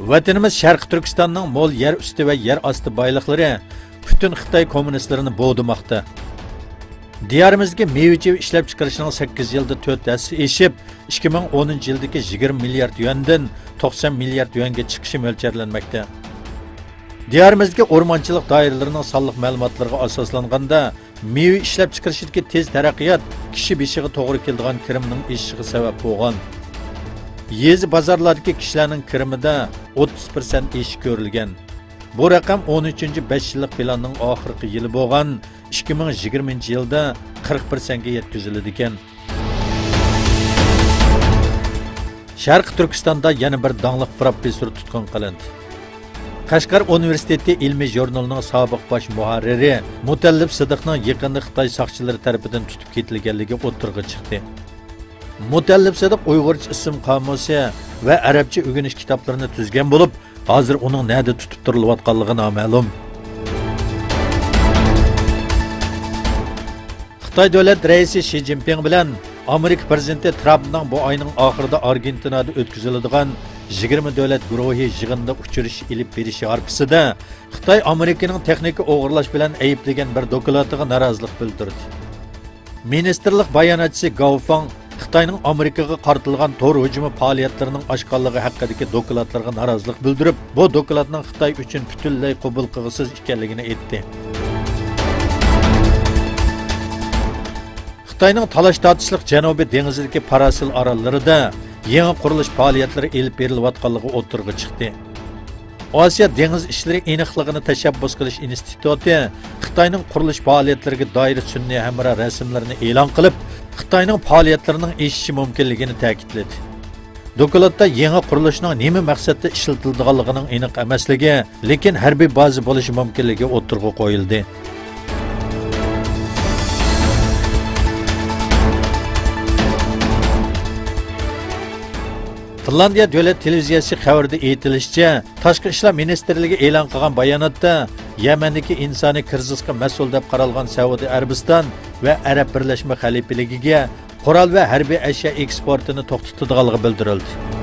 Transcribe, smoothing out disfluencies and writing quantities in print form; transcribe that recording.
Vatanimiz Sharq Turkistonning mo'l yer usti va yer osti boyliqlari butun Xitoy kommunistlarini bo'g'dimoqda. Diyorimizga meva-cheva ishlab chiqarishning 8 yilda 4 hassa eshib, 2010-yildagi 20 milliard yuandan 90 milliard yuanga chiqishi mo'ljallanmoqda. Diyorimizga o'rmonchilik doiralarining sonliq ma'lumotlariga asoslanganda, meva ishlab chiqarishidagi tez taraqqiyot kishi beshiga to'g'ri keladigan kirimning eshishiga sabab bo'lgan. Yezi bozorlardagi kishilarning kirimida 30% esh ko'rilgan. Bu raqam 13-5 yillik planning oxirgi yili bo'lgan 2020-yilda 40% ga yetkazildi ekan. Sharq Turkistonda yana bir danglik professor tutqun qilindi. Qashqar Universiteti ilmiy jurnalining sobiq bosh muharriri Mutallib Sidiqning yaqinda Xitoy soqchilari tomonidan tutib ketilganligi o'tirg'i chiqdi. Mutallib Sidiq Uyg'urcha ism qomusi va arabcha o'rganish kitoblarini tuzgan bo'lib, hozir uning nada tutib turilayotganligi noma'lum. Xitoy davlat raisi Xi Jinping bilan Amerika prezidenti Trumpning bu oyning oxirida Argentinada o'tkaziladigan 20 davlat guruhi yig'inida uchrashish ilib berishi arqasida Xitoy Amerikaning texnika o'g'irlash bilan ayblagan bir doklatiga norozilik bildirdi. Ministerlik bayonotchisi Gao Feng Xitoyning Amerikaga qartilgan tor hujumi faoliyatlarining oshkorligi haqidagi dokladlarga norozilik bildirib, bu dokladning Xitoy uchun butunlay qabul qilg'isiz ekanligini aytdi. Xitoyning talash tortishliq Janubiy dengizidagi Parasil orollarida yangi qurilish faoliyatlari elib berilayotganligi o'tirg'i chiqdi. Osiyo dengiz ishlari aniqligini tashabbus qilish instituti Xitoyning qurilish faoliyatlariga doir sun'iy hamra rasmlarini e'lon qilib, Xitoyning faoliyatlarining eshishi mumkinligini ta'kidladi. Dokladda yangi qurilishning nima maqsadda ishlatiladiganligining aniq emasligi, lekin harbiy baza bo'lishi mumkinligi o'tirg'i qo'yildi. Finlandiya davlat televiziyasi xabarida aytilishicha, Tashqi ishlar ministrligi e'lon qilgan bayonotda Yamandagi insoniy krizisga mas'ul deb qaralgan Saudiya Arabiston va Arab birlashma xalifaligiga qurol va harbiy ashyo eksportini to'xtatadiganligi bildirildi.